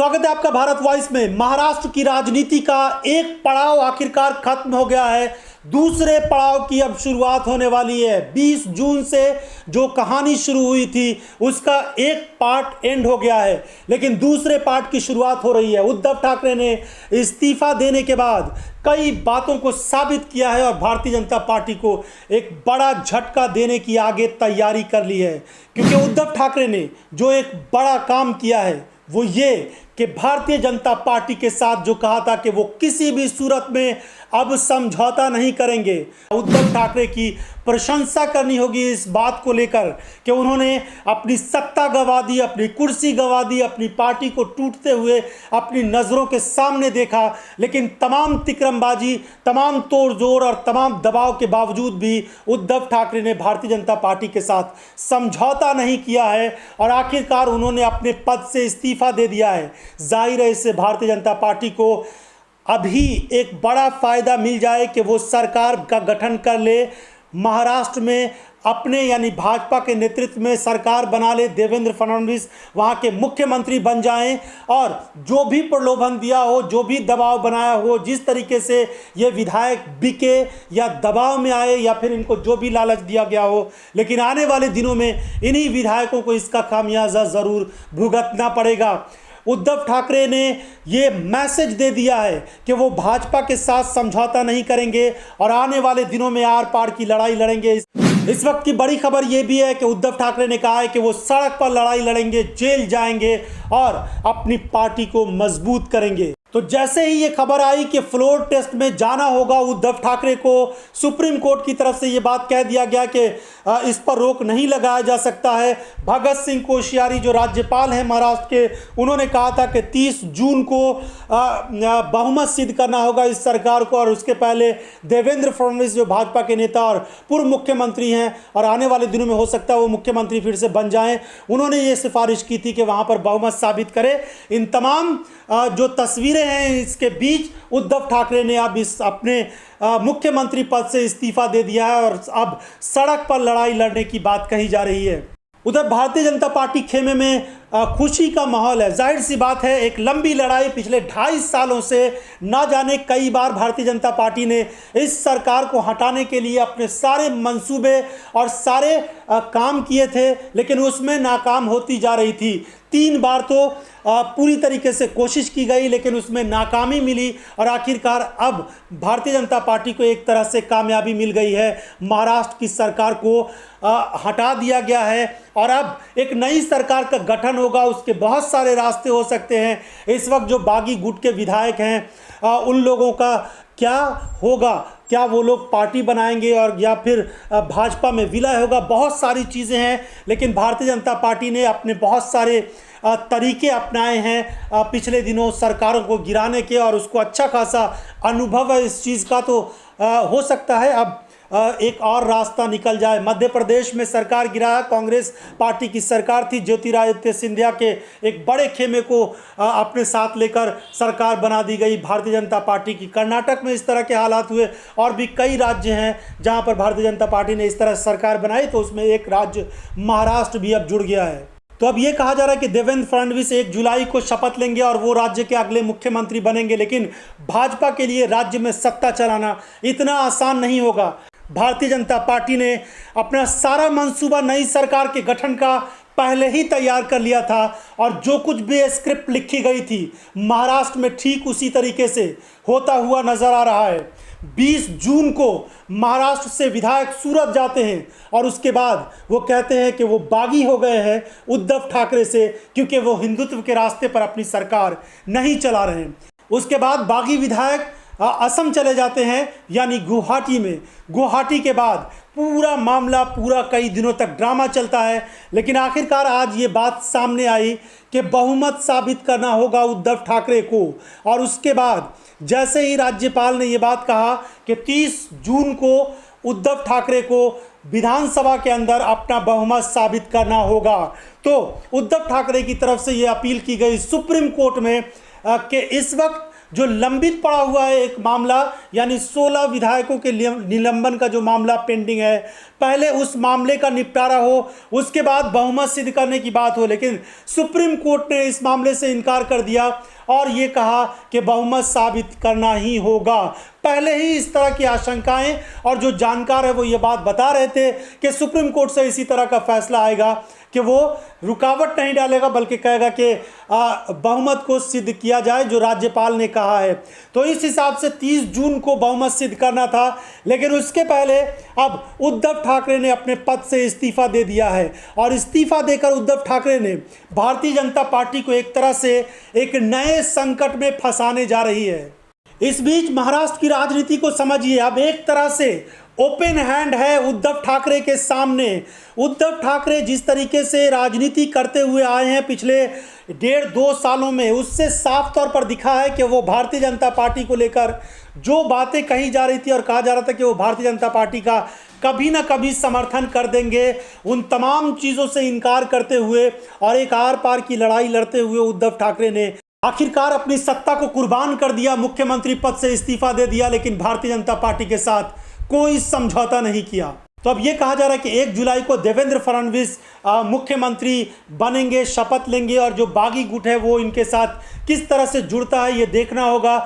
स्वागत है आपका भारत वॉइस में। महाराष्ट्र की राजनीति का एक पड़ाव आखिरकार खत्म हो गया है, दूसरे पड़ाव की अब शुरुआत होने वाली है। 20 जून से जो कहानी शुरू हुई थी उसका एक पार्ट एंड हो गया है, लेकिन दूसरे पार्ट की शुरुआत हो रही है। उद्धव ठाकरे ने इस्तीफा देने के बाद कई बातों को साबित किया है और भारतीय जनता पार्टी को एक बड़ा झटका देने की आगे तैयारी कर ली है, क्योंकि उद्धव ठाकरे ने जो एक बड़ा काम किया है वो ये कि भारतीय जनता पार्टी के साथ जो कहा था कि वो किसी भी सूरत में अब समझौता नहीं करेंगे। उद्धव ठाकरे की प्रशंसा करनी होगी इस बात को लेकर कि उन्होंने अपनी सत्ता गंवा दी, अपनी कुर्सी गंवा दी, अपनी पार्टी को टूटते हुए अपनी नज़रों के सामने देखा, लेकिन तमाम तिकरमबाजी, तमाम तोड़जोड़ और तमाम दबाव के बावजूद भी उद्धव ठाकरे ने भारतीय जनता पार्टी के साथ समझौता नहीं किया है और आखिरकार उन्होंने अपने पद से इस्तीफा दे दिया है। जाहिर है इससे भारतीय जनता पार्टी को अभी एक बड़ा फायदा मिल जाए कि वो सरकार का गठन कर ले, महाराष्ट्र में अपने यानी भाजपा के नेतृत्व में सरकार बना ले, देवेंद्र फडणवीस वहाँ के मुख्यमंत्री बन जाएं और जो भी प्रलोभन दिया हो, जो भी दबाव बनाया हो, जिस तरीके से ये विधायक बिके या दबाव में आए या फिर इनको जो भी लालच दिया गया हो, लेकिन आने वाले दिनों में इन्हीं विधायकों को इसका खामियाजा ज़रूर भुगतना पड़ेगा। उद्धव ठाकरे ने ये मैसेज दे दिया है कि वो भाजपा के साथ समझौता नहीं करेंगे और आने वाले दिनों में आर पार की लड़ाई लड़ेंगे। इस वक्त की बड़ी खबर ये भी है कि उद्धव ठाकरे ने कहा है कि वो सड़क पर लड़ाई लड़ेंगे, जेल जाएंगे और अपनी पार्टी को मजबूत करेंगे। तो जैसे ही ये खबर आई कि फ्लोर टेस्ट में जाना होगा उद्धव ठाकरे को, सुप्रीम कोर्ट की तरफ से ये बात कह दिया गया कि इस पर रोक नहीं लगाया जा सकता है। भगत सिंह कोश्यारी जो राज्यपाल हैं महाराष्ट्र के, उन्होंने कहा था कि 30 जून को बहुमत सिद्ध करना होगा इस सरकार को, और उसके पहले देवेंद्र फडणवीस जो भाजपा के नेता और पूर्व मुख्यमंत्री हैं और आने वाले दिनों में हो सकता है वो मुख्यमंत्री फिर से बन जाएं, उन्होंने ये सिफारिश की थी कि वहाँ पर बहुमत साबित करें। इन तमाम जो तस्वीरें हैं इसके बीच उद्धव ठाकरे ने अब इस अपने मुख्यमंत्री पद से इस्तीफा दे दिया है और अब सड़क पर लड़ाई लड़ने की बात कही जा रही है। उधर भारतीय जनता पार्टी खेमे में खुशी का माहौल है। जाहिर सी बात है, एक लंबी लड़ाई पिछले 2.5 सालों से ना जाने कई बार भारतीय जनता पार्टी ने इस सरकार को हटाने के लिए अपने सारे मंसूबे और सारे काम किए थे, लेकिन उसमें नाकाम होती जा रही थी। 3 बार तो पूरी तरीके से कोशिश की गई, लेकिन उसमें नाकामी मिली और आखिरकार अब भारतीय जनता पार्टी को एक तरह से कामयाबी मिल गई है। महाराष्ट्र की सरकार को हटा दिया गया है और अब एक नई सरकार का गठन होगा। उसके बहुत सारे रास्ते हो सकते हैं। इस वक्त जो बागी गुट के विधायक हैं उन लोगों का क्या होगा, क्या वो लोग पार्टी बनाएंगे और या फिर भाजपा में विलय होगा, बहुत सारी चीज़ें हैं। लेकिन भारतीय जनता पार्टी ने अपने बहुत सारे तरीके अपनाए हैं पिछले दिनों सरकारों को गिराने के, और उसको अच्छा खासा अनुभव है इस चीज़ का। तो हो सकता है अब एक और रास्ता निकल जाए। मध्य प्रदेश में सरकार गिराया, कांग्रेस पार्टी की सरकार थी, ज्योतिरादित्य सिंधिया के एक बड़े खेमे को अपने साथ लेकर सरकार बना दी गई भारतीय जनता पार्टी की। कर्नाटक में इस तरह के हालात हुए और भी कई राज्य हैं जहां पर भारतीय जनता पार्टी ने इस तरह सरकार बनाई, तो उसमें एक राज्य महाराष्ट्र भी अब जुड़ गया है। तो अब ये कहा जा रहा है कि देवेंद्र फडणवीस 1 जुलाई को शपथ लेंगे और वो राज्य के अगले मुख्यमंत्री बनेंगे, लेकिन भाजपा के लिए राज्य में सत्ता चलाना इतना आसान नहीं होगा। भारतीय जनता पार्टी ने अपना सारा मंसूबा नई सरकार के गठन का पहले ही तैयार कर लिया था और जो कुछ भी स्क्रिप्ट लिखी गई थी महाराष्ट्र में ठीक उसी तरीके से होता हुआ नजर आ रहा है। 20 जून को महाराष्ट्र से विधायक सूरत जाते हैं और उसके बाद वो कहते हैं कि वो बागी हो गए हैं उद्धव ठाकरे से, क्योंकि वो हिंदुत्व के रास्ते पर अपनी सरकार नहीं चला रहे हैं। उसके बाद बागी विधायक असम चले जाते हैं, यानी गुवाहाटी में। गुवाहाटी के बाद पूरा मामला पूरा कई दिनों तक ड्रामा चलता है, लेकिन आखिरकार आज ये बात सामने आई कि बहुमत साबित करना होगा उद्धव ठाकरे को। और उसके बाद जैसे ही राज्यपाल ने ये बात कहा कि 30 जून को उद्धव ठाकरे को विधानसभा के अंदर अपना बहुमत साबित करना होगा, तो उद्धव ठाकरे की तरफ से ये अपील की गई सुप्रीम कोर्ट में कि इस वक्त जो लंबित पड़ा हुआ है एक मामला, यानी 16 विधायकों के निलंबन का जो मामला पेंडिंग है, पहले उस मामले का निपटारा हो, उसके बाद बहुमत सिद्ध करने की बात हो। लेकिन सुप्रीम कोर्ट ने इस मामले से इनकार कर दिया और ये कहा कि बहुमत साबित करना ही होगा। पहले ही इस तरह की आशंकाएं और जो जानकार है वो ये बात बता रहे थे कि सुप्रीम कोर्ट से इसी तरह का फैसला आएगा कि वो रुकावट नहीं डालेगा, बल्कि कहेगा कि बहुमत को सिद्ध किया जाए जो राज्यपाल ने कहा है। तो इस हिसाब से 30 जून को बहुमत सिद्ध करना था, लेकिन उसके पहले अब उद्धव ठाकरे ने अपने पद से इस्तीफा दे दिया है और इस्तीफा देकर उद्धव ठाकरे ने भारतीय जनता पार्टी को एक तरह से एक नए संकट में फंसाने जा रही है। इस बीच महाराष्ट्र की राजनीति को समझिए, अब एक तरह से ओपन हैंड है उद्धव ठाकरे के सामने। उद्धव ठाकरे जिस तरीके से राजनीति करते हुए आए हैं पिछले 1.5-2 सालों में, उससे साफ तौर पर दिखा है कि वो भारतीय जनता पार्टी को लेकर जो बातें कही जा रही थी और कहा जा रहा था कि वो भारतीय जनता पार्टी का कभी ना कभी समर्थन कर देंगे, उन तमाम चीज़ों से इनकार करते हुए और एक आर पार की लड़ाई लड़ते हुए उद्धव ठाकरे ने आखिरकार अपनी सत्ता को कुर्बान कर दिया, मुख्यमंत्री पद से इस्तीफा दे दिया, लेकिन भारतीय जनता पार्टी के साथ कोई समझौता नहीं किया। तो अब ये कहा जा रहा है कि 1 जुलाई को देवेंद्र फडणवीस मुख्यमंत्री बनेंगे, शपथ लेंगे और जो बागी गुट है वो इनके साथ किस तरह से जुड़ता है ये देखना होगा।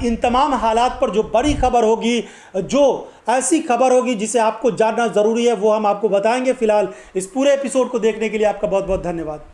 इन तमाम हालात पर जो बड़ी खबर होगी, जो ऐसी खबर होगी जिसे आपको जानना ज़रूरी है, वो हम आपको बताएंगे। फिलहाल इस पूरे एपिसोड को देखने के लिए आपका बहुत बहुत धन्यवाद।